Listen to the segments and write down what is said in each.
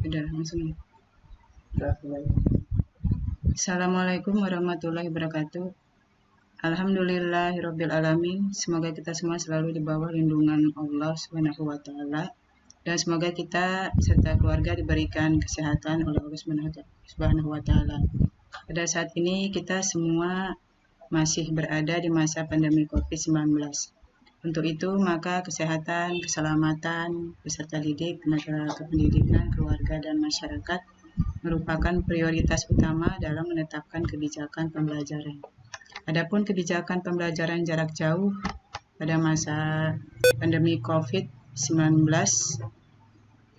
Sudah langsung. Assalamualaikum warahmatullahi wabarakatuh. Alhamdulillahirabbil alamin. Semoga kita semua selalu di bawah lindungan Allah Subhanahu wa taala dan semoga kita serta keluarga diberikan kesehatan oleh Allah Subhanahu wa taala. Pada saat ini kita semua masih berada di masa pandemi Covid-19. Untuk itu, maka kesehatan, keselamatan peserta didik, tenaga kependidikan, keluarga, dan masyarakat merupakan prioritas utama dalam menetapkan kebijakan pembelajaran. Adapun kebijakan pembelajaran jarak jauh pada masa pandemi Covid-19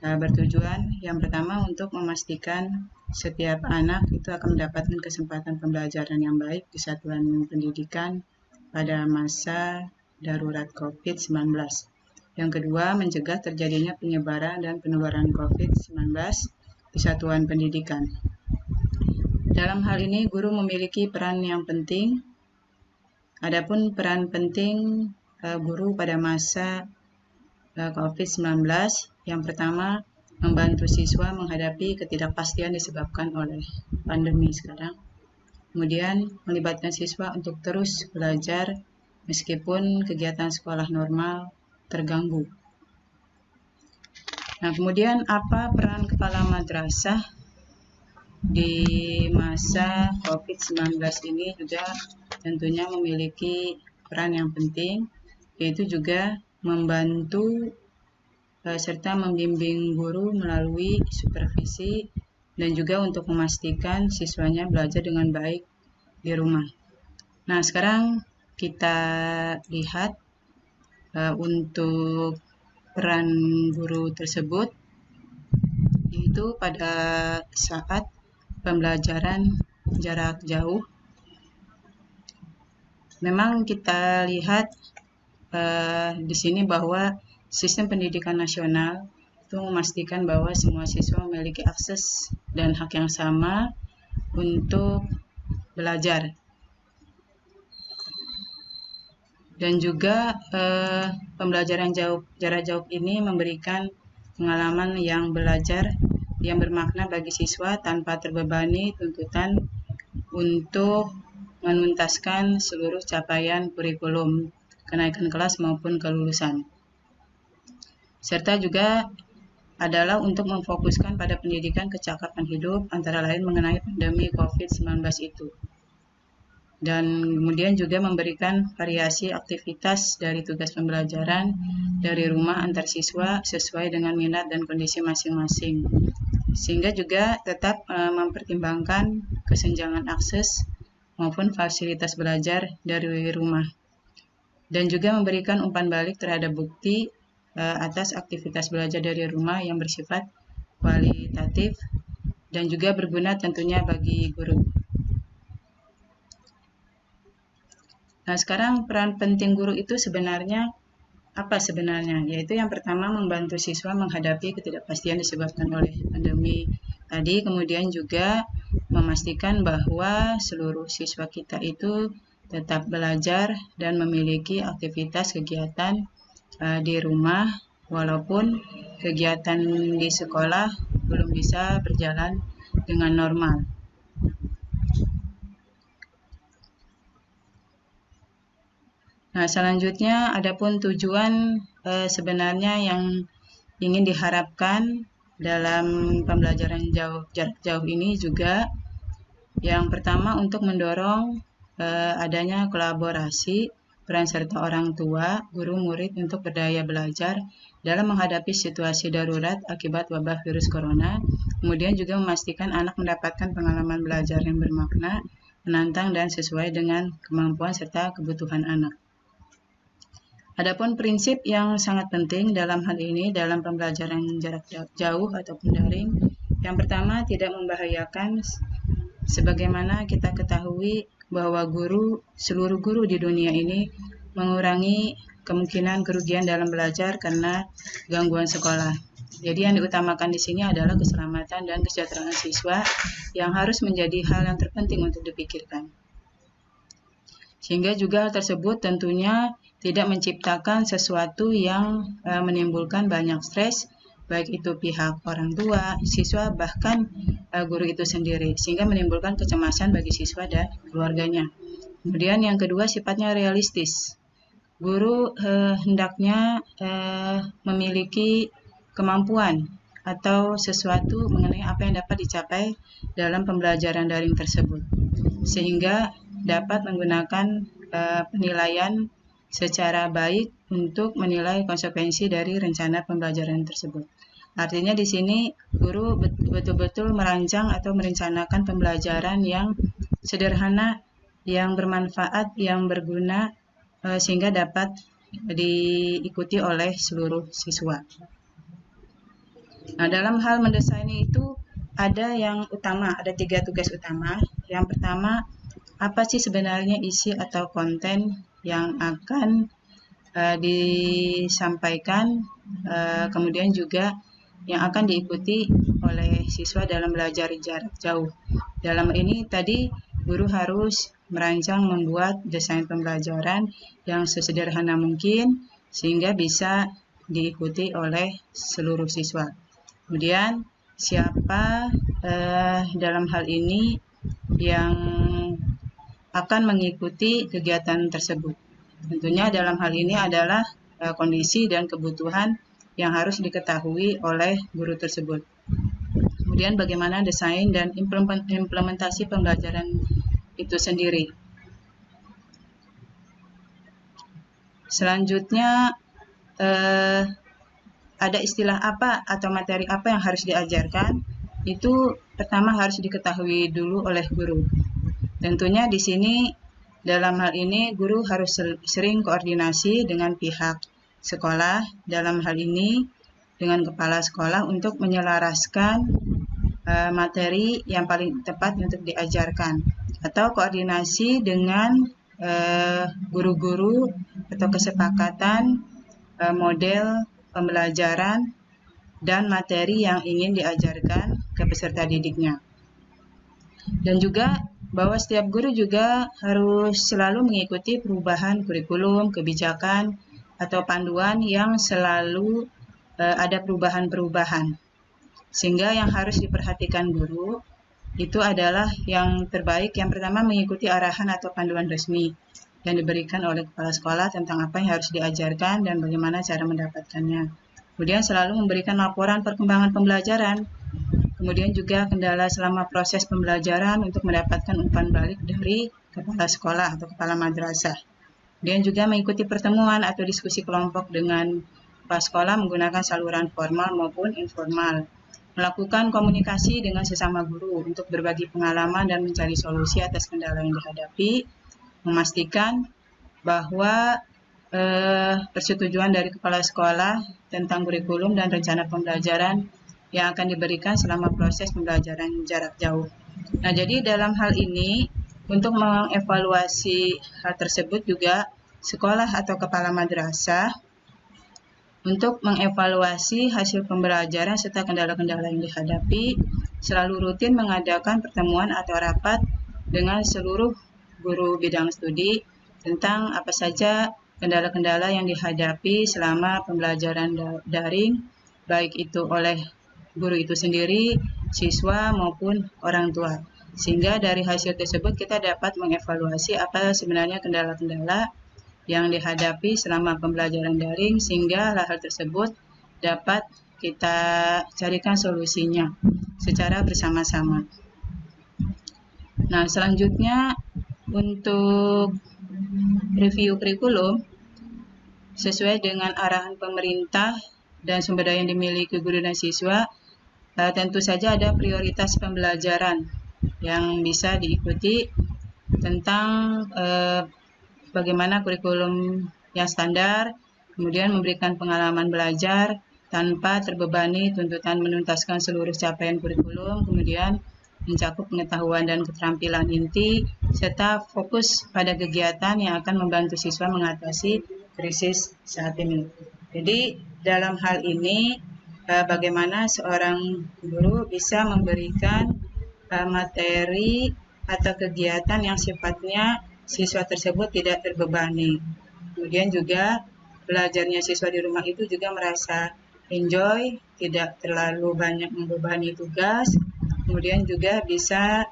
bertujuan yang pertama untuk memastikan setiap anak itu akan mendapatkan kesempatan pembelajaran yang baik di satuan pendidikan pada masa darurat Covid-19. Yang kedua, mencegah terjadinya penyebaran dan penularan Covid-19 di satuan pendidikan. Dalam hal ini, guru memiliki peran yang penting. Adapun peran penting guru pada masa Covid-19, yang pertama, membantu siswa menghadapi ketidakpastian disebabkan oleh pandemi sekarang. Kemudian, melibatkan siswa untuk terus belajar meskipun kegiatan sekolah normal terganggu. Nah, kemudian apa peran kepala madrasah di masa Covid-19 ini juga tentunya memiliki peran yang penting, yaitu juga membantu serta membimbing guru melalui supervisi dan juga untuk memastikan siswanya belajar dengan baik di rumah. Nah, sekarang kita lihat untuk peran guru tersebut, yaitu pada saat pembelajaran jarak jauh. Memang kita lihat di sini bahwa sistem pendidikan nasional itu memastikan bahwa semua siswa memiliki akses dan hak yang sama untuk belajar. Dan juga pembelajaran jarak jauh ini memberikan pengalaman yang belajar yang bermakna bagi siswa tanpa terbebani tuntutan untuk menuntaskan seluruh capaian kurikulum, kenaikan kelas maupun kelulusan. Serta juga adalah untuk memfokuskan pada pendidikan kecakapan hidup, antara lain mengenai pandemi Covid-19 itu. Dan kemudian juga memberikan variasi aktivitas dari tugas pembelajaran dari rumah antar siswa sesuai dengan minat dan kondisi masing-masing. Sehingga juga tetap mempertimbangkan kesenjangan akses maupun fasilitas belajar dari rumah. Dan juga memberikan umpan balik terhadap bukti atas aktivitas belajar dari rumah yang bersifat kualitatif dan juga berguna tentunya bagi guru. Nah, sekarang peran penting guru itu sebenarnya apa sebenarnya? Yaitu yang pertama membantu siswa menghadapi ketidakpastian disebabkan oleh pandemi tadi, kemudian juga memastikan bahwa seluruh siswa kita itu tetap belajar dan memiliki aktivitas kegiatan di rumah walaupun kegiatan di sekolah belum bisa berjalan dengan normal. Nah, selanjutnya adapun tujuan sebenarnya yang ingin diharapkan dalam pembelajaran jarak jauh ini juga yang pertama untuk mendorong adanya kolaborasi peran serta orang tua, guru, murid untuk berdaya belajar dalam menghadapi situasi darurat akibat wabah virus corona. Kemudian juga memastikan anak mendapatkan pengalaman belajar yang bermakna, menantang dan sesuai dengan kemampuan serta kebutuhan anak. Adapun prinsip yang sangat penting dalam hal ini dalam pembelajaran jarak jauh ataupun daring, yang pertama tidak membahayakan, sebagaimana kita ketahui bahwa seluruh guru di dunia ini mengurangi kemungkinan kerugian dalam belajar karena gangguan sekolah. Jadi yang diutamakan di sini adalah keselamatan dan kesejahteraan siswa yang harus menjadi hal yang terpenting untuk dipikirkan. Sehingga juga hal tersebut tentunya tidak menciptakan sesuatu yang menimbulkan banyak stres baik itu pihak orang tua, siswa, bahkan guru itu sendiri, sehingga menimbulkan kecemasan bagi siswa dan keluarganya. Kemudian yang kedua sifatnya realistis. Guru hendaknya memiliki kemampuan atau sesuatu mengenai apa yang dapat dicapai dalam pembelajaran daring tersebut, sehingga dapat menggunakan penilaian secara baik untuk menilai konsekuensi dari rencana pembelajaran tersebut. Artinya di sini guru betul-betul merancang atau merencanakan pembelajaran yang sederhana, yang bermanfaat, yang berguna, sehingga dapat diikuti oleh seluruh siswa. Nah, dalam hal mendesain itu ada yang utama, ada 3 tugas utama. Yang pertama, apa sih sebenarnya isi atau konten yang akan disampaikan, kemudian juga yang akan diikuti oleh siswa dalam belajar jarak jauh. Dalam ini tadi guru harus merancang membuat desain pembelajaran yang sesederhana mungkin sehingga bisa diikuti oleh seluruh siswa. Kemudian siapa dalam hal ini yang akan mengikuti kegiatan tersebut. Tentunya dalam hal ini adalah kondisi dan kebutuhan yang harus diketahui oleh guru tersebut. Kemudian bagaimana desain dan implementasi pembelajaran itu sendiri. Selanjutnya ada istilah apa atau materi apa yang harus diajarkan. Itu pertama harus diketahui dulu oleh guru. Tentunya di sini dalam hal ini guru harus sering koordinasi dengan pihak sekolah, dalam hal ini dengan kepala sekolah untuk menyelaraskan materi yang paling tepat untuk diajarkan, atau koordinasi dengan guru-guru atau kesepakatan model pembelajaran dan materi yang ingin diajarkan ke peserta didiknya. Dan juga bahwa setiap guru juga harus selalu mengikuti perubahan kurikulum, kebijakan, atau panduan yang selalu ada perubahan-perubahan. Sehingga yang harus diperhatikan guru itu adalah yang terbaik. Yang pertama mengikuti arahan atau panduan resmi yang diberikan oleh kepala sekolah tentang apa yang harus diajarkan dan bagaimana cara mendapatkannya. Kemudian selalu memberikan laporan perkembangan pembelajaran. Kemudian juga kendala selama proses pembelajaran untuk mendapatkan umpan balik dari kepala sekolah atau kepala madrasah. Kemudian juga mengikuti pertemuan atau diskusi kelompok dengan kepala sekolah menggunakan saluran formal maupun informal. Melakukan komunikasi dengan sesama guru untuk berbagi pengalaman dan mencari solusi atas kendala yang dihadapi. Memastikan bahwa persetujuan dari kepala sekolah tentang kurikulum dan rencana pembelajaran yang akan diberikan selama proses pembelajaran jarak jauh. Nah, jadi dalam hal ini untuk mengevaluasi hal tersebut juga sekolah atau kepala madrasah untuk mengevaluasi hasil pembelajaran serta kendala-kendala yang dihadapi selalu rutin mengadakan pertemuan atau rapat dengan seluruh guru bidang studi tentang apa saja kendala-kendala yang dihadapi selama pembelajaran daring, baik itu oleh guru itu sendiri, siswa maupun orang tua. Sehingga dari hasil tersebut kita dapat mengevaluasi apa sebenarnya kendala-kendala yang dihadapi selama pembelajaran daring sehingga hal tersebut dapat kita carikan solusinya secara bersama-sama. Nah, selanjutnya untuk review kurikulum sesuai dengan arahan pemerintah dan sumber daya yang dimiliki guru dan siswa. Tentu saja ada prioritas pembelajaran yang bisa diikuti tentang bagaimana kurikulum yang standar, kemudian memberikan pengalaman belajar tanpa terbebani tuntutan menuntaskan seluruh capaian kurikulum, kemudian mencakup pengetahuan dan keterampilan inti, serta fokus pada kegiatan yang akan membantu siswa mengatasi krisis saat ini. Jadi dalam hal ini bagaimana seorang guru bisa memberikan materi atau kegiatan yang sifatnya siswa tersebut tidak terbebani. Kemudian juga belajarnya siswa di rumah itu juga merasa enjoy, tidak terlalu banyak membebani tugas, kemudian juga bisa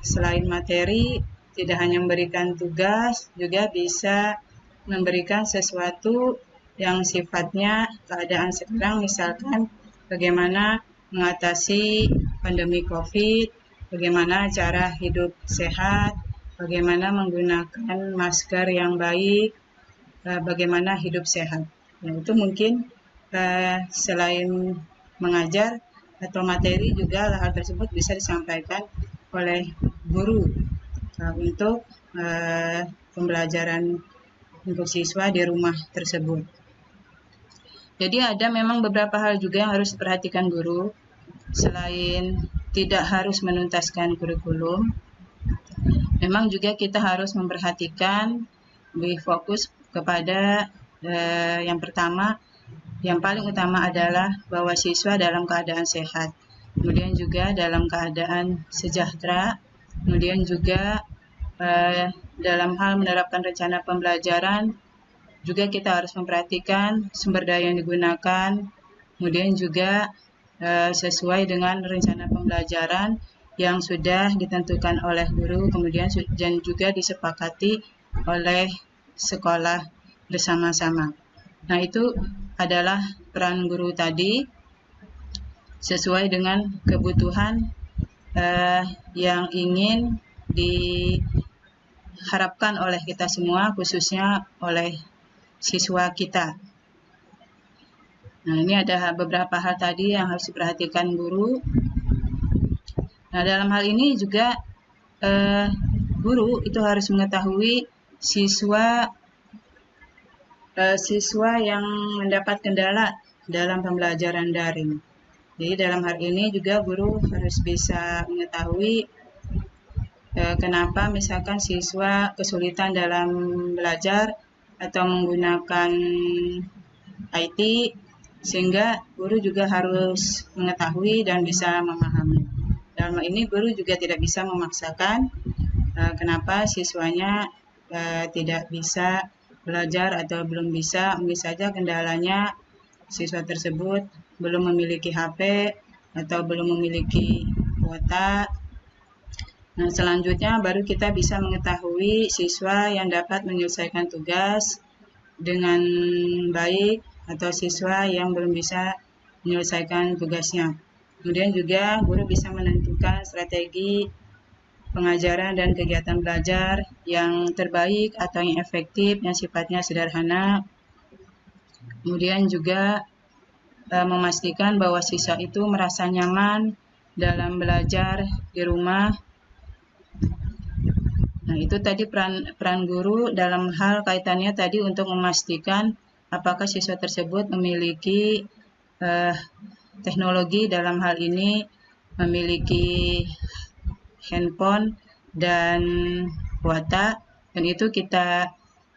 selain materi, tidak hanya memberikan tugas, juga bisa memberikan sesuatu yang sifatnya keadaan sekarang, misalkan bagaimana mengatasi pandemi COVID, bagaimana cara hidup sehat, bagaimana menggunakan masker yang baik, bagaimana hidup sehat. Nah, itu mungkin selain mengajar atau materi juga hal tersebut bisa disampaikan oleh guru untuk pembelajaran untuk siswa di rumah tersebut. Jadi ada memang beberapa hal juga yang harus diperhatikan guru. Selain tidak harus menuntaskan kurikulum, memang juga kita harus memperhatikan lebih fokus kepada yang pertama, yang paling utama adalah bahwa siswa dalam keadaan sehat, kemudian juga dalam keadaan sejahtera, kemudian juga dalam hal menerapkan rencana pembelajaran, juga kita harus memperhatikan sumber daya yang digunakan, kemudian juga sesuai dengan rencana pembelajaran yang sudah ditentukan oleh guru, kemudian dan juga disepakati oleh sekolah bersama-sama. Nah, itu adalah peran guru tadi sesuai dengan kebutuhan yang ingin diharapkan oleh kita semua, khususnya oleh siswa kita. Nah, ini ada beberapa hal tadi yang harus diperhatikan guru. Nah, dalam hal ini juga guru itu harus mengetahui siswa yang mendapat kendala dalam pembelajaran daring. Jadi dalam hal ini juga guru harus bisa mengetahui kenapa misalkan siswa kesulitan dalam belajar atau menggunakan IT, sehingga guru juga harus mengetahui dan bisa memahami. Dalam hal ini guru juga tidak bisa memaksakan kenapa siswanya tidak bisa belajar atau belum bisa. Mungkin saja kendalanya siswa tersebut belum memiliki HP atau belum memiliki kuota. Nah, selanjutnya baru kita bisa mengetahui siswa yang dapat menyelesaikan tugas dengan baik atau siswa yang belum bisa menyelesaikan tugasnya. Kemudian juga guru bisa menentukan strategi pengajaran dan kegiatan belajar yang terbaik atau yang efektif, yang sifatnya sederhana. Kemudian juga memastikan bahwa siswa itu merasa nyaman dalam belajar di rumah. Nah, itu tadi peran guru dalam hal kaitannya tadi untuk memastikan apakah siswa tersebut memiliki teknologi, dalam hal ini memiliki handphone dan kuota, dan itu kita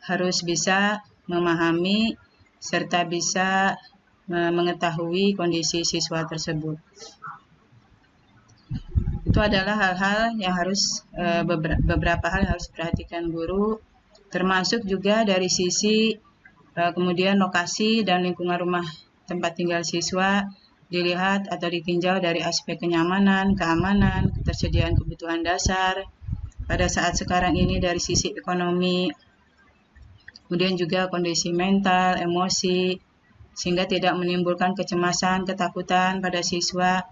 harus bisa memahami serta bisa mengetahui kondisi siswa tersebut. Itu adalah hal-hal yang harus beberapa hal yang harus diperhatikan guru, termasuk juga dari sisi kemudian lokasi dan lingkungan rumah tempat tinggal siswa dilihat atau ditinjau dari aspek kenyamanan, keamanan, ketersediaan kebutuhan dasar pada saat sekarang ini dari sisi ekonomi, kemudian juga kondisi mental, emosi, sehingga tidak menimbulkan kecemasan, ketakutan pada siswa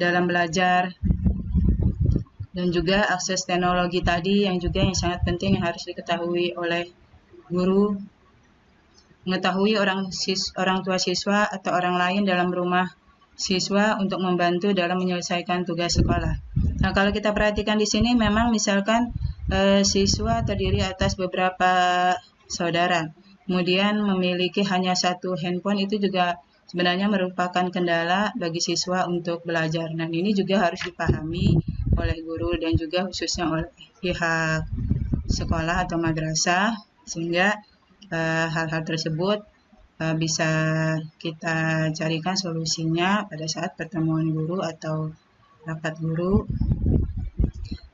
dalam belajar. Dan juga akses teknologi tadi yang sangat penting yang harus diketahui oleh guru, mengetahui orang tua siswa atau orang lain dalam rumah siswa untuk membantu dalam menyelesaikan tugas sekolah. Nah, kalau kita perhatikan di sini memang misalkan siswa terdiri atas beberapa saudara, kemudian memiliki hanya satu handphone, itu juga sebenarnya merupakan kendala bagi siswa untuk belajar. Nah, ini juga harus dipahami oleh guru dan juga khususnya oleh pihak sekolah atau madrasah, sehingga hal-hal tersebut bisa kita carikan solusinya pada saat pertemuan guru atau rapat guru.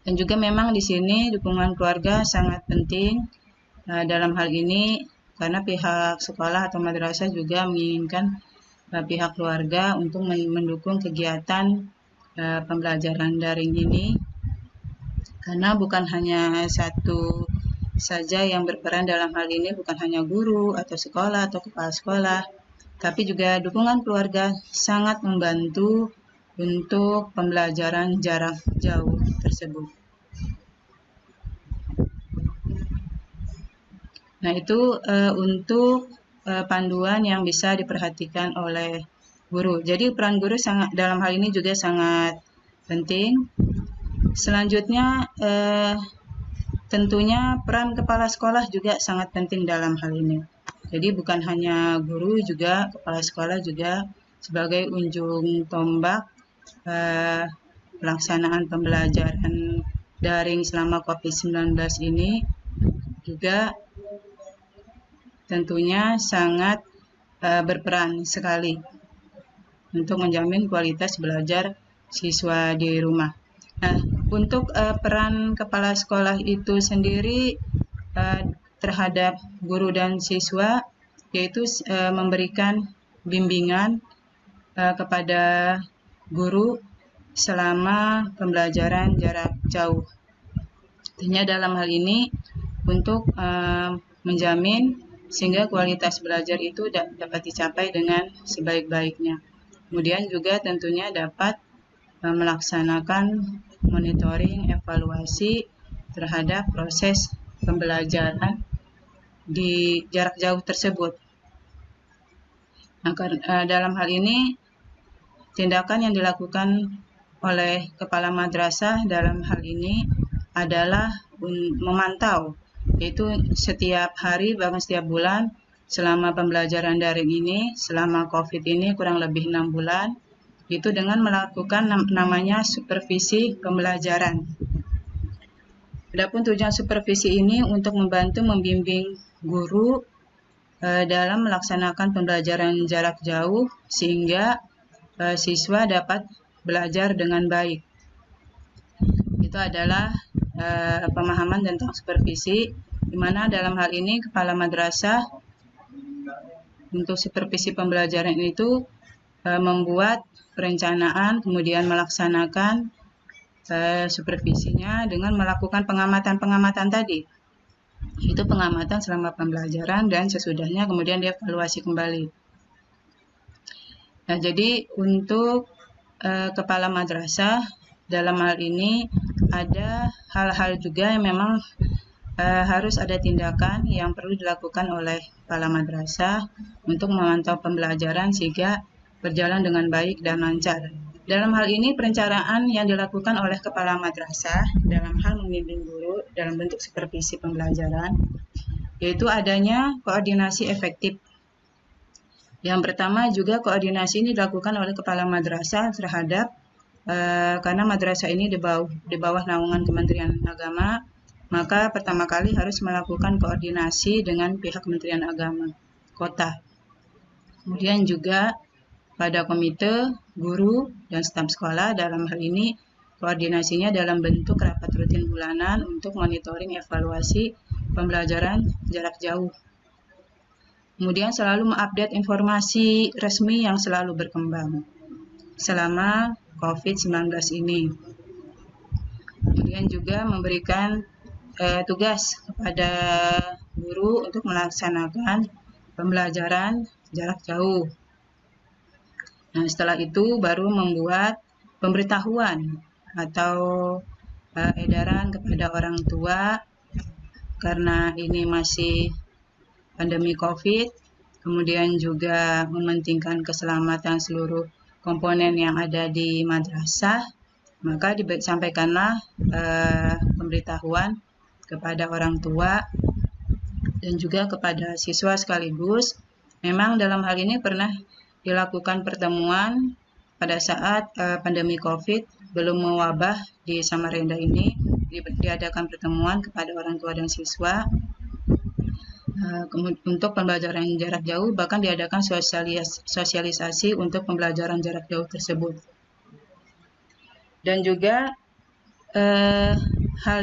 Dan juga memang di sini dukungan keluarga sangat penting dalam hal ini, karena pihak sekolah atau madrasah juga menginginkan pihak keluarga untuk mendukung kegiatan pembelajaran daring ini, karena bukan hanya satu saja yang berperan dalam hal ini, bukan hanya guru atau sekolah atau kepala sekolah, tapi juga dukungan keluarga sangat membantu untuk pembelajaran jarak jauh tersebut. Nah, itu untuk panduan yang bisa diperhatikan oleh guru. Jadi peran guru dalam hal ini juga sangat penting. Selanjutnya tentunya peran kepala sekolah juga sangat penting dalam hal ini. Jadi bukan hanya guru, juga kepala sekolah juga sebagai ujung tombak pelaksanaan pembelajaran daring selama COVID-19 ini juga tentunya sangat berperan sekali untuk menjamin kualitas belajar siswa di rumah. Nah, untuk peran kepala sekolah itu sendiri terhadap guru dan siswa, yaitu memberikan bimbingan kepada guru selama pembelajaran jarak jauh. Tentunya dalam hal ini untuk menjamin sehingga kualitas belajar itu dapat dicapai dengan sebaik-baiknya. Kemudian juga tentunya dapat melaksanakan monitoring, evaluasi terhadap proses pembelajaran di jarak jauh tersebut. Nah, dalam hal ini tindakan yang dilakukan oleh kepala madrasah dalam hal ini adalah memantau, yaitu setiap hari bahkan setiap bulan selama pembelajaran daring ini, selama COVID ini kurang lebih 6 bulan, itu dengan melakukan namanya supervisi pembelajaran. Adapun tujuan supervisi ini untuk membantu membimbing guru dalam melaksanakan pembelajaran jarak jauh sehingga siswa dapat belajar dengan baik. Itu adalah pemahaman tentang supervisi, di mana dalam hal ini kepala madrasah untuk supervisi pembelajaran itu membuat perencanaan, kemudian melaksanakan supervisinya dengan melakukan pengamatan tadi. Itu pengamatan selama pembelajaran dan sesudahnya kemudian dievaluasi kembali. Nah, jadi untuk kepala madrasah dalam hal ini ada hal-hal juga yang memang harus ada tindakan yang perlu dilakukan oleh kepala madrasah untuk memantau pembelajaran sehingga berjalan dengan baik dan lancar. Dalam hal ini perencanaan yang dilakukan oleh kepala madrasah dalam hal membimbing guru dalam bentuk supervisi pembelajaran, yaitu adanya koordinasi efektif. Yang pertama juga koordinasi ini dilakukan oleh kepala madrasah terhadap karena madrasah ini di bawah naungan Kementerian Agama, maka pertama kali harus melakukan koordinasi dengan pihak Kementerian Agama kota. Kemudian juga pada komite, guru, dan staf sekolah dalam hal ini koordinasinya dalam bentuk rapat rutin bulanan untuk monitoring evaluasi pembelajaran jarak jauh. Kemudian selalu mengupdate informasi resmi yang selalu berkembang selama COVID-19 ini. Kemudian juga memberikan tugas kepada guru untuk melaksanakan pembelajaran jarak jauh. Nah, setelah itu baru membuat pemberitahuan atau edaran kepada orang tua karena ini masih pandemi COVID, kemudian juga mementingkan keselamatan seluruh komponen yang ada di madrasah, maka disampaikanlah pemberitahuan kepada orang tua dan juga kepada siswa sekaligus. Memang dalam hal ini pernah dilakukan pertemuan pada saat pandemi COVID belum mewabah di Samarinda ini, diadakan pertemuan kepada orang tua dan siswa untuk pembelajaran jarak jauh, bahkan diadakan sosialisasi untuk pembelajaran jarak jauh tersebut. Dan juga hal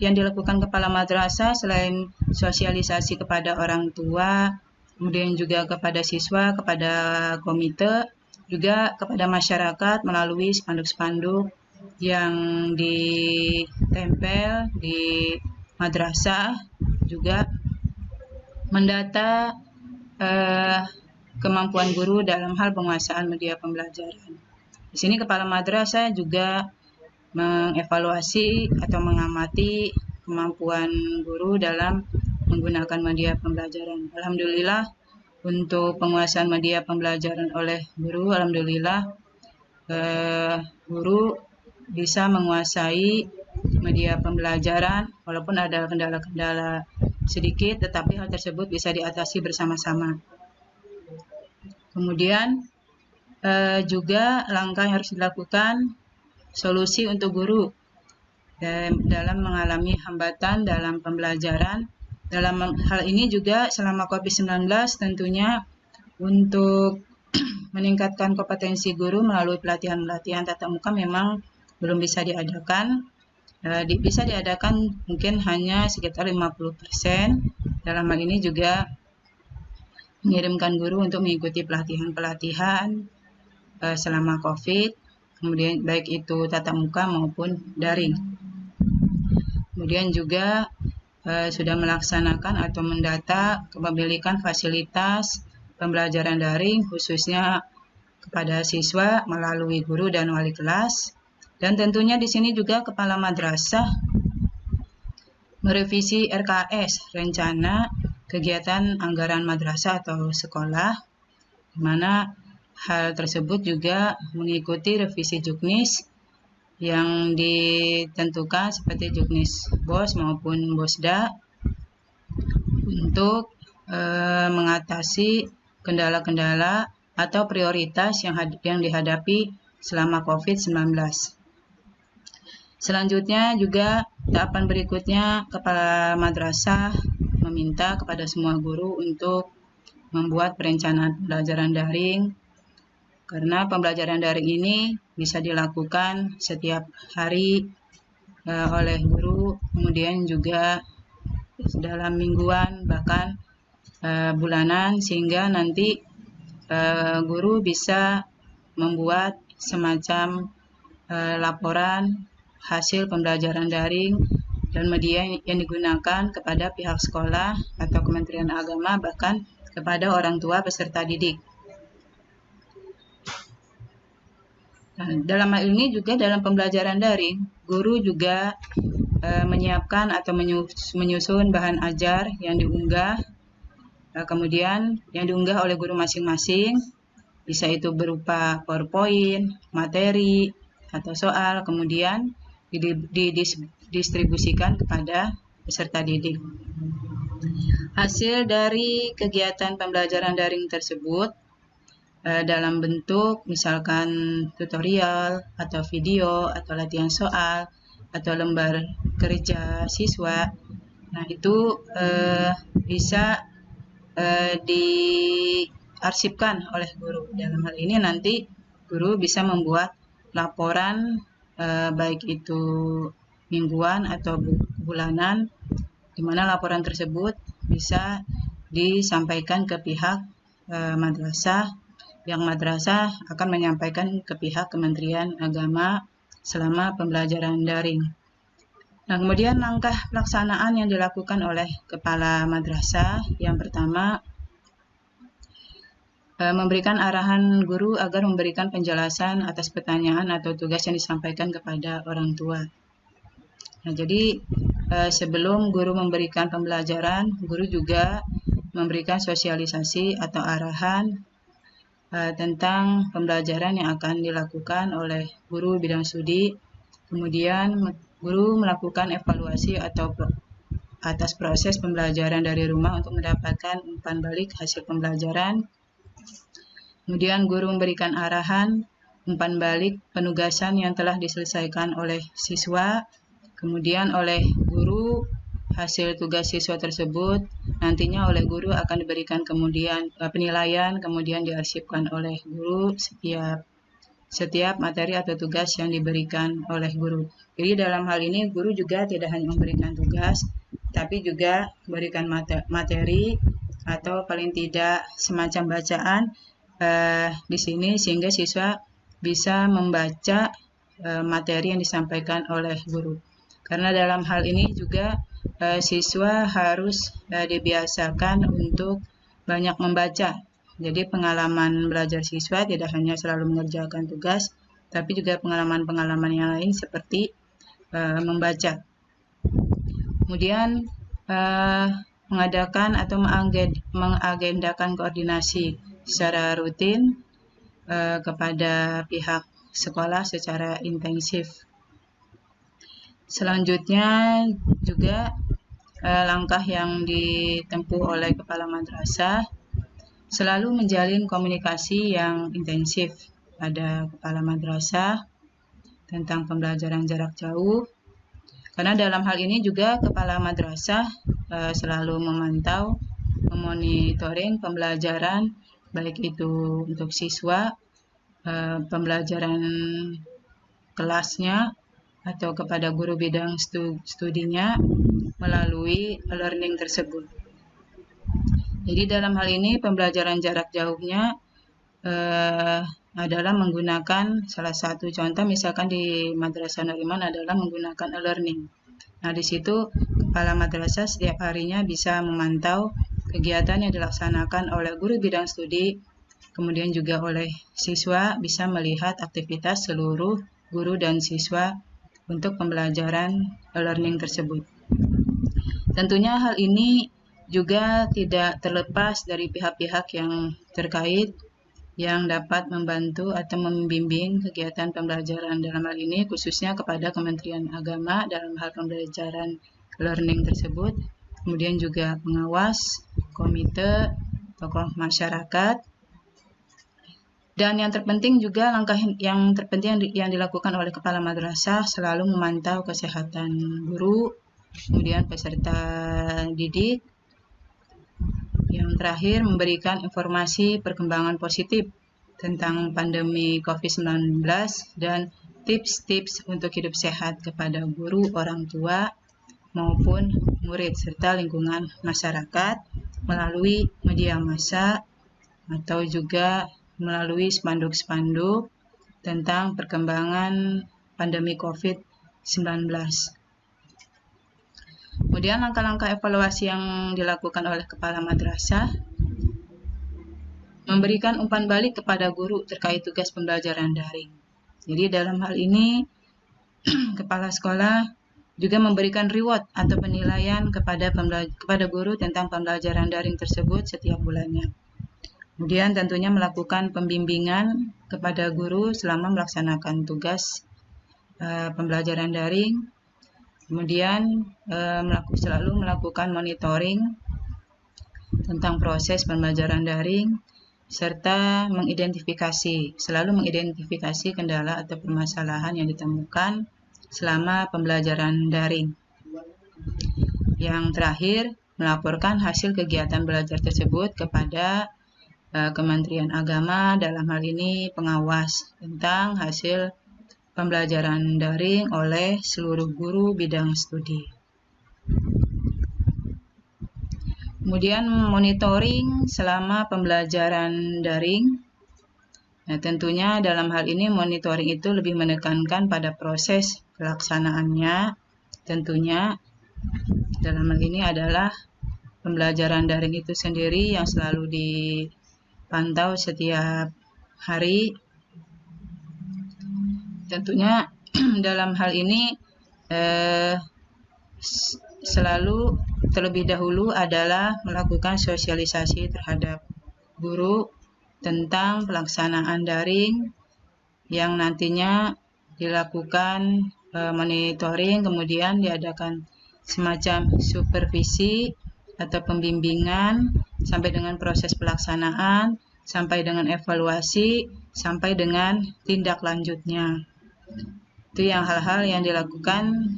yang dilakukan kepala madrasah selain sosialisasi kepada orang tua, kemudian juga kepada siswa, kepada komite, juga kepada masyarakat melalui spanduk-spanduk yang ditempel di madrasah, juga mendata kemampuan guru dalam hal penguasaan media pembelajaran. Di sini kepala madrasah juga mengevaluasi atau mengamati kemampuan guru dalam menggunakan media pembelajaran. Alhamdulillah untuk penguasaan media pembelajaran oleh guru, alhamdulillah guru bisa menguasai media pembelajaran walaupun ada kendala-kendala sedikit, tetapi hal tersebut bisa diatasi bersama-sama. Kemudian juga langkah yang harus dilakukan, solusi untuk guru dalam mengalami hambatan dalam pembelajaran. Dalam hal ini juga selama COVID-19 tentunya untuk meningkatkan kompetensi guru melalui pelatihan-pelatihan tatap muka memang belum bisa diadakan. Bisa diadakan mungkin hanya sekitar 50%. Dalam hal ini juga mengirimkan guru untuk mengikuti pelatihan-pelatihan selama COVID, kemudian baik itu tatap muka maupun daring. Kemudian juga sudah melaksanakan atau mendata kepemilikan fasilitas pembelajaran daring khususnya kepada siswa melalui guru dan wali kelas. Dan tentunya di sini juga kepala madrasah merevisi RKS, rencana kegiatan anggaran madrasah atau sekolah, di mana hal tersebut juga mengikuti revisi Juknis yang ditentukan seperti Juknis BOS maupun BOSDA untuk mengatasi kendala-kendala atau prioritas yang dihadapi selama COVID-19. Selanjutnya juga tahapan berikutnya kepala madrasah meminta kepada semua guru untuk membuat perencanaan pembelajaran daring, karena pembelajaran daring ini bisa dilakukan setiap hari oleh guru, kemudian juga dalam mingguan bahkan bulanan, sehingga nanti guru bisa membuat semacam laporan hasil pembelajaran daring dan media yang digunakan kepada pihak sekolah atau Kementerian Agama, bahkan kepada orang tua peserta didik. Nah, dalam hal ini juga dalam pembelajaran daring, guru juga menyiapkan atau menyusun bahan ajar yang diunggah, kemudian yang diunggah oleh guru masing-masing, bisa itu berupa PowerPoint, materi, atau soal, kemudian didistribusikan kepada peserta didik. Hasil dari kegiatan pembelajaran daring tersebut dalam bentuk misalkan tutorial atau video atau latihan soal atau lembar kerja siswa, nah itu bisa diarsipkan oleh guru. Dalam hal ini nanti guru bisa membuat laporan baik itu mingguan atau bulanan, di mana laporan tersebut bisa disampaikan ke pihak madrasah, yang madrasah akan menyampaikan ke pihak Kementerian Agama selama pembelajaran daring. Nah, kemudian langkah pelaksanaan yang dilakukan oleh kepala madrasah, yang pertama memberikan arahan guru agar memberikan penjelasan atas pertanyaan atau tugas yang disampaikan kepada orang tua. Nah, jadi sebelum guru memberikan pembelajaran, guru juga memberikan sosialisasi atau arahan tentang pembelajaran yang akan dilakukan oleh guru bidang studi. Kemudian guru melakukan evaluasi atau atas proses pembelajaran dari rumah untuk mendapatkan umpan balik hasil pembelajaran. Kemudian guru memberikan arahan umpan balik penugasan yang telah diselesaikan oleh siswa. Kemudian oleh guru hasil tugas siswa tersebut nantinya oleh guru akan diberikan kemudian penilaian, kemudian diarsipkan oleh guru setiap materi atau tugas yang diberikan oleh guru. Jadi dalam hal ini guru juga tidak hanya memberikan tugas, tapi juga memberikan materi atau paling tidak semacam bacaan di sini sehingga siswa bisa membaca materi yang disampaikan oleh guru. Karena dalam hal ini juga siswa harus dibiasakan untuk banyak membaca. Jadi pengalaman belajar siswa tidak hanya selalu mengerjakan tugas, tapi juga pengalaman-pengalaman yang lain seperti membaca. Kemudian mengadakan atau mengagendakan koordinasi secara rutin kepada pihak sekolah secara intensif. Selanjutnya juga langkah yang ditempuh oleh kepala madrasah selalu menjalin komunikasi yang intensif pada kepala madrasah tentang pembelajaran jarak jauh. Karena dalam hal ini juga kepala madrasah selalu memantau, memonitoring pembelajaran baik itu untuk siswa, pembelajaran kelasnya atau kepada guru bidang studinya melalui learning tersebut. Jadi dalam hal ini pembelajaran jarak jauhnya adalah menggunakan salah satu contoh misalkan di Madrasah Nuriman adalah menggunakan e-learning. Nah, di situ kepala madrasah setiap harinya bisa memantau kegiatan yang dilaksanakan oleh guru bidang studi, kemudian juga oleh siswa bisa melihat aktivitas seluruh guru dan siswa untuk pembelajaran e-learning tersebut. Tentunya hal ini juga tidak terlepas dari pihak-pihak yang terkait yang dapat membantu atau membimbing kegiatan pembelajaran dalam hal ini khususnya kepada Kementerian Agama dalam hal pembelajaran learning tersebut, kemudian juga pengawas, komite, tokoh masyarakat, dan yang terpenting juga langkah yang terpenting yang dilakukan oleh kepala madrasah selalu memantau kesehatan guru, kemudian peserta didik. Yang terakhir, memberikan informasi perkembangan positif tentang pandemi COVID-19 dan tips-tips untuk hidup sehat kepada guru, orang tua, maupun murid, serta lingkungan masyarakat melalui media massa atau juga melalui spanduk-spanduk tentang perkembangan pandemi COVID-19. Kemudian langkah-langkah evaluasi yang dilakukan oleh kepala madrasah memberikan umpan balik kepada guru terkait tugas pembelajaran daring. Jadi dalam hal ini kepala sekolah juga memberikan reward atau penilaian kepada guru tentang pembelajaran daring tersebut setiap bulannya. Kemudian tentunya melakukan pembimbingan kepada guru selama melaksanakan tugas pembelajaran daring. Kemudian selalu melakukan monitoring tentang proses pembelajaran daring serta selalu mengidentifikasi kendala atau permasalahan yang ditemukan selama pembelajaran daring. Yang terakhir, melaporkan hasil kegiatan belajar tersebut kepada Kementerian Agama, dalam hal ini pengawas tentang hasil pembelajaran daring oleh seluruh guru bidang studi. Kemudian monitoring selama pembelajaran daring. Nah, tentunya dalam hal ini monitoring itu lebih menekankan pada proses pelaksanaannya. Tentunya dalam hal ini adalah pembelajaran daring itu sendiri yang selalu dipantau setiap hari. Tentunya dalam hal ini selalu terlebih dahulu adalah melakukan sosialisasi terhadap guru tentang pelaksanaan daring yang nantinya dilakukan monitoring, kemudian diadakan semacam supervisi atau pembimbingan sampai dengan proses pelaksanaan, sampai dengan evaluasi, sampai dengan tindak lanjutnya. Itu yang hal-hal yang dilakukan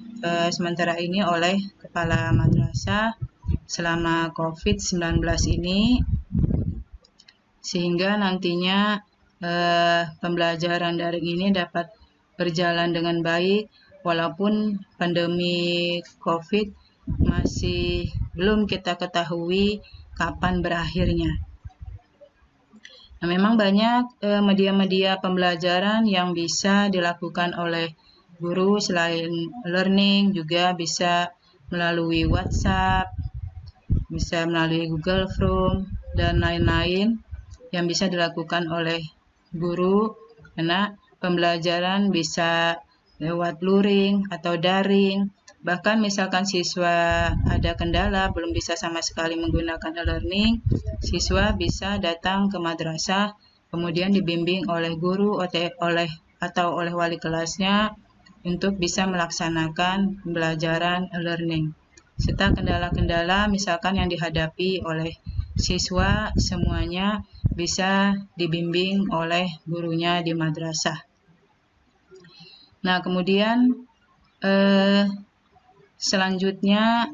sementara ini oleh kepala madrasah selama COVID-19 ini, sehingga nantinya pembelajaran daring ini dapat berjalan dengan baik walaupun pandemi COVID masih belum kita ketahui kapan berakhirnya. Nah, memang banyak media-media pembelajaran yang bisa dilakukan oleh guru selain learning, juga bisa melalui WhatsApp, bisa melalui Google Form, dan lain-lain yang bisa dilakukan oleh guru, karena pembelajaran bisa lewat luring atau daring. Bahkan misalkan siswa ada kendala, belum bisa sama sekali menggunakan e-learning, siswa bisa datang ke madrasah, kemudian dibimbing oleh guru atau oleh wali kelasnya untuk bisa melaksanakan pembelajaran e-learning. Serta kendala-kendala misalkan yang dihadapi oleh siswa, semuanya bisa dibimbing oleh gurunya di madrasah. Nah, kemudian selanjutnya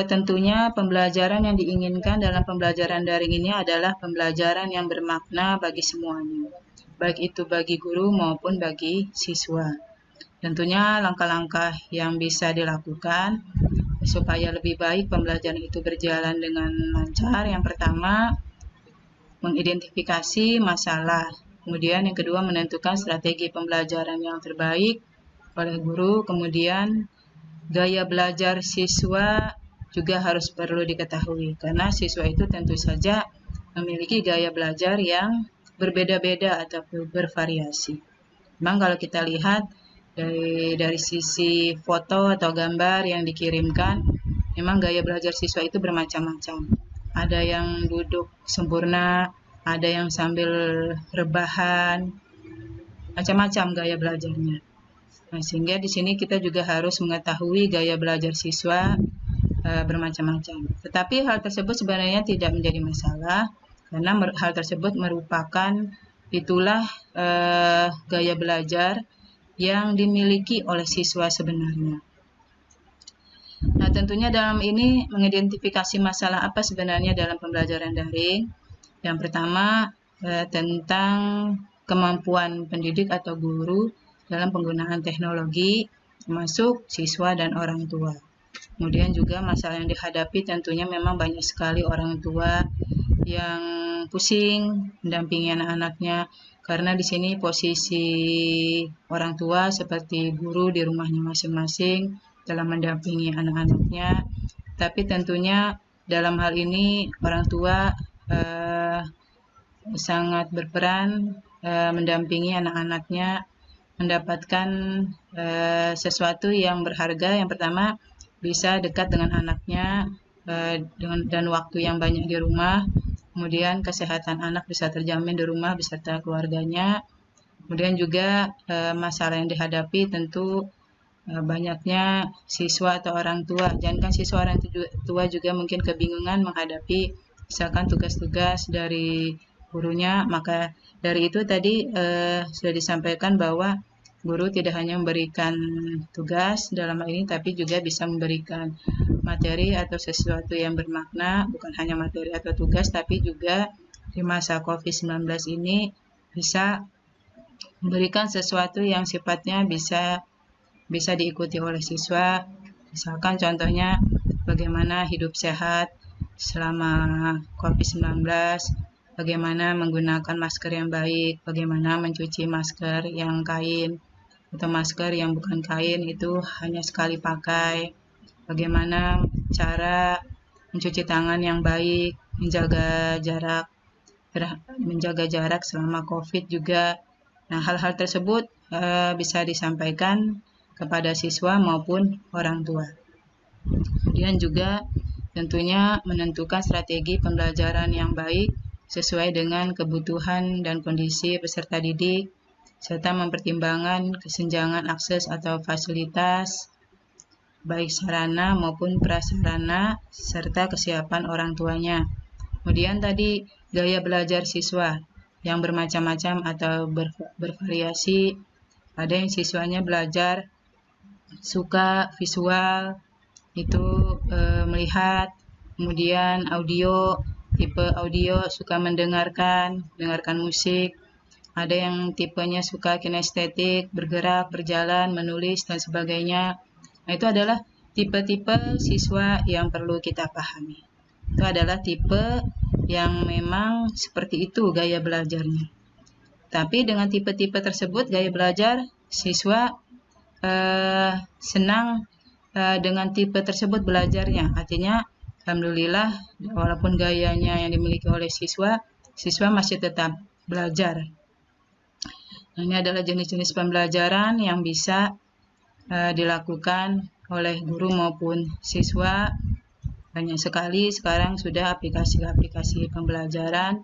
tentunya pembelajaran yang diinginkan dalam pembelajaran daring ini adalah pembelajaran yang bermakna bagi semuanya, baik itu bagi guru maupun bagi siswa. Tentunya langkah-langkah yang bisa dilakukan supaya lebih baik pembelajaran itu berjalan dengan lancar. Yang pertama, mengidentifikasi masalah. Kemudian yang kedua, menentukan strategi pembelajaran yang terbaik oleh guru. Kemudian gaya belajar siswa juga harus perlu diketahui, karena siswa itu tentu saja memiliki gaya belajar yang berbeda-beda atau bervariasi. Memang kalau kita lihat dari sisi foto atau gambar yang dikirimkan, memang gaya belajar siswa itu bermacam-macam. Ada yang duduk sempurna, ada yang sambil rebahan, macam-macam gaya belajarnya. Nah, sehingga di sini kita juga harus mengetahui gaya belajar siswa bermacam-macam. Tetapi hal tersebut sebenarnya tidak menjadi masalah, karena hal tersebut merupakan itulah gaya belajar yang dimiliki oleh siswa sebenarnya. Nah, tentunya dalam ini mengidentifikasi masalah apa sebenarnya dalam pembelajaran daring. Yang pertama, tentang kemampuan pendidik atau guru dalam penggunaan teknologi, termasuk siswa dan orang tua. Kemudian juga masalah yang dihadapi tentunya memang banyak sekali orang tua yang pusing mendampingi anak-anaknya, karena di sini posisi orang tua seperti guru di rumahnya masing-masing dalam mendampingi anak-anaknya. Tapi tentunya dalam hal ini orang tua sangat berperan mendampingi anak-anaknya mendapatkan sesuatu yang berharga. Yang pertama, bisa dekat dengan anaknya dan waktu yang banyak di rumah. Kemudian kesehatan anak bisa terjamin di rumah beserta keluarganya. Kemudian juga masalah yang dihadapi tentu banyaknya siswa atau orang tua. Jangankan siswa, orang tua juga mungkin kebingungan menghadapi misalkan tugas-tugas dari gurunya. Maka dari itu tadi sudah disampaikan bahwa guru tidak hanya memberikan tugas dalam hal ini, tapi juga bisa memberikan materi atau sesuatu yang bermakna, bukan hanya materi atau tugas, tapi juga di masa COVID-19 ini bisa memberikan sesuatu yang sifatnya bisa diikuti oleh siswa. Misalkan contohnya bagaimana hidup sehat selama COVID-19, bagaimana menggunakan masker yang baik, bagaimana mencuci masker yang kain atau masker yang bukan kain itu hanya sekali pakai, bagaimana cara mencuci tangan yang baik, menjaga jarak selama COVID juga. Nah, hal-hal tersebut bisa disampaikan kepada siswa maupun orang tua. Kemudian juga tentunya menentukan strategi pembelajaran yang baik sesuai dengan kebutuhan dan kondisi peserta didik, serta mempertimbangkan kesenjangan akses atau fasilitas, baik sarana maupun prasarana, serta kesiapan orang tuanya. Kemudian tadi gaya belajar siswa yang bermacam-macam atau bervariasi. Ada yang siswanya belajar suka visual, itu melihat, kemudian audio, tipe audio suka mendengarkan musik. Ada yang tipenya suka kinestetik, bergerak, berjalan, menulis, dan sebagainya. Nah, itu adalah tipe-tipe siswa yang perlu kita pahami. itu adalah tipe yang memang seperti itu gaya belajarnya. Tapi dengan tipe-tipe tersebut gaya belajar, siswa senang dengan tipe tersebut belajarnya. Artinya alhamdulillah walaupun gayanya yang dimiliki oleh siswa masih tetap belajar. Nah, ini adalah jenis-jenis pembelajaran yang bisa dilakukan oleh guru maupun siswa. Banyak sekali sekarang sudah aplikasi-aplikasi pembelajaran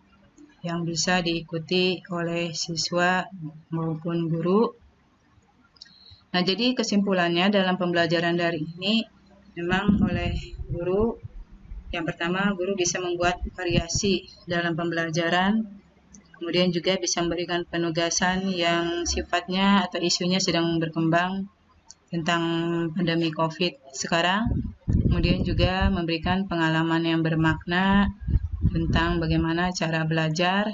yang bisa diikuti oleh siswa maupun guru. Nah, jadi kesimpulannya dalam pembelajaran daring ini memang oleh guru, yang pertama guru bisa membuat variasi dalam pembelajaran, kemudian juga bisa memberikan penugasan yang sifatnya atau isunya sedang berkembang tentang pandemi COVID sekarang, kemudian juga memberikan pengalaman yang bermakna tentang bagaimana cara belajar.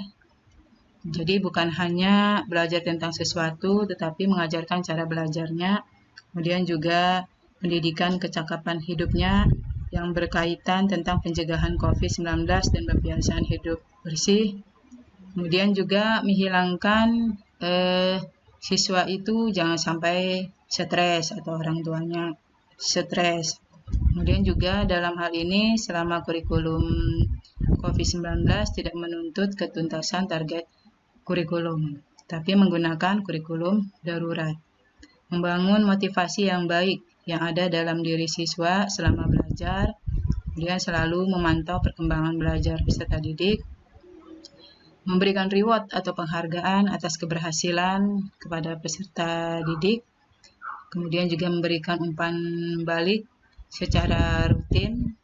Jadi bukan hanya belajar tentang sesuatu, tetapi mengajarkan cara belajarnya, kemudian juga pendidikan kecakapan hidupnya yang berkaitan tentang pencegahan COVID-19 dan kebiasaan hidup bersih. Kemudian juga menghilangkan siswa itu jangan sampai stres atau orang tuanya stres. Kemudian juga dalam hal ini selama kurikulum COVID-19 tidak menuntut ketuntasan target kurikulum, tapi menggunakan kurikulum darurat. Membangun motivasi yang baik yang ada dalam diri siswa selama belajar, kemudian selalu memantau perkembangan belajar peserta didik, memberikan reward atau penghargaan atas keberhasilan kepada peserta didik, kemudian juga memberikan umpan balik secara rutin,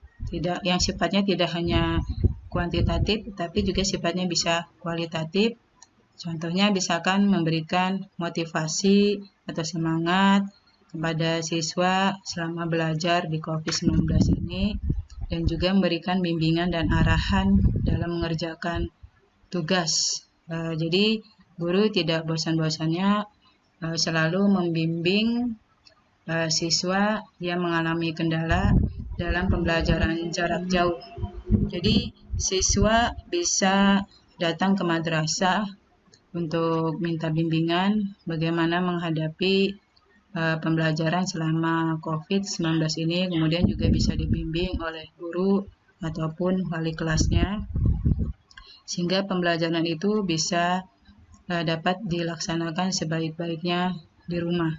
yang sifatnya tidak hanya kuantitatif, tapi juga sifatnya bisa kualitatif. Contohnya misalkan memberikan motivasi atau semangat kepada siswa selama belajar di COVID-19 ini, dan juga memberikan bimbingan dan arahan dalam mengerjakan tugas. Jadi guru tidak bosan-bosannya selalu membimbing siswa yang mengalami kendala dalam pembelajaran jarak jauh. Jadi siswa bisa datang ke madrasah untuk minta bimbingan bagaimana menghadapi pembelajaran selama COVID-19 ini, kemudian juga bisa dibimbing oleh guru ataupun wali kelasnya, sehingga pembelajaran itu bisa dapat dilaksanakan sebaik-baiknya di rumah.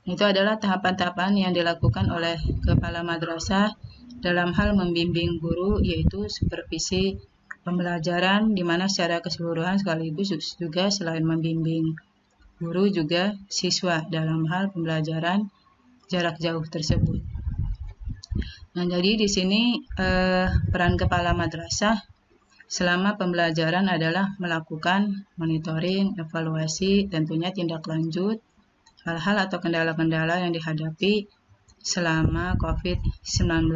Itu adalah tahapan-tahapan yang dilakukan oleh kepala madrasah dalam hal membimbing guru, yaitu supervisi pembelajaran, di mana secara keseluruhan sekaligus juga selain membimbing guru juga siswa dalam hal pembelajaran jarak jauh tersebut. Nah, jadi di sini peran kepala madrasah selama pembelajaran adalah melakukan monitoring, evaluasi, tentunya tindak lanjut hal-hal atau kendala-kendala yang dihadapi selama COVID-19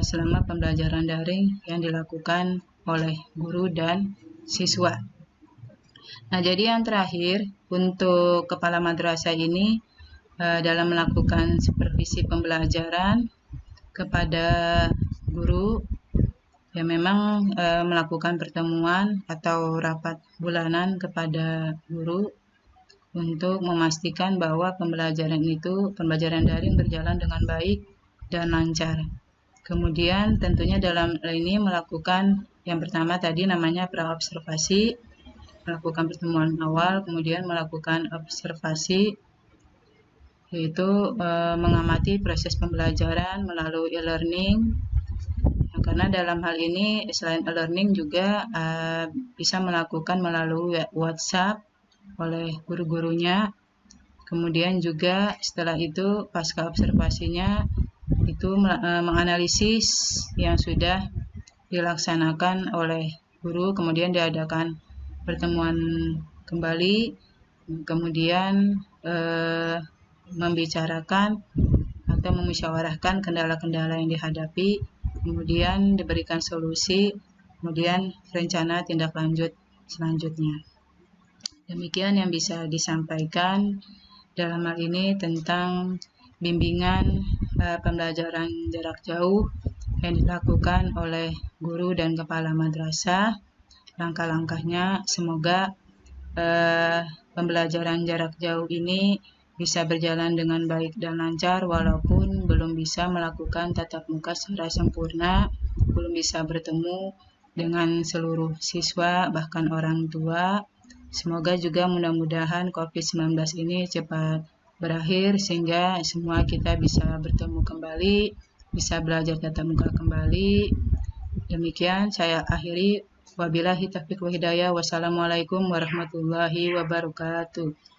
selama pembelajaran daring yang dilakukan oleh guru dan siswa. Nah, jadi yang terakhir untuk kepala madrasah ini dalam melakukan supervisi pembelajaran kepada guru, ya memang melakukan pertemuan atau rapat bulanan kepada guru untuk memastikan bahwa pembelajaran daring berjalan dengan baik dan lancar. Kemudian tentunya dalam ini melakukan yang pertama tadi namanya praobservasi, melakukan pertemuan awal, kemudian melakukan observasi, yaitu mengamati proses pembelajaran melalui e-learning. Karena dalam hal ini selain e-learning juga bisa melakukan melalui WhatsApp oleh guru-gurunya. Kemudian juga setelah itu pasca observasinya itu menganalisis yang sudah dilaksanakan oleh guru, kemudian diadakan pertemuan kembali, kemudian membicarakan atau memusyawarahkan kendala-kendala yang dihadapi, kemudian diberikan solusi, kemudian rencana tindak lanjut selanjutnya. Demikian yang bisa disampaikan dalam hal ini tentang bimbingan pembelajaran jarak jauh yang dilakukan oleh guru dan kepala madrasah. Langkah-langkahnya semoga pembelajaran jarak jauh ini bisa berjalan dengan baik dan lancar walaupun belum bisa melakukan tatap muka secara sempurna, belum bisa bertemu dengan seluruh siswa bahkan orang tua. Semoga juga mudah-mudahan COVID-19 ini cepat berakhir sehingga semua kita bisa bertemu kembali, bisa belajar tatap muka kembali. Demikian saya akhiri. Wabillahi taufiq wa hidayah. Wassalamualaikum warahmatullahi wabarakatuh.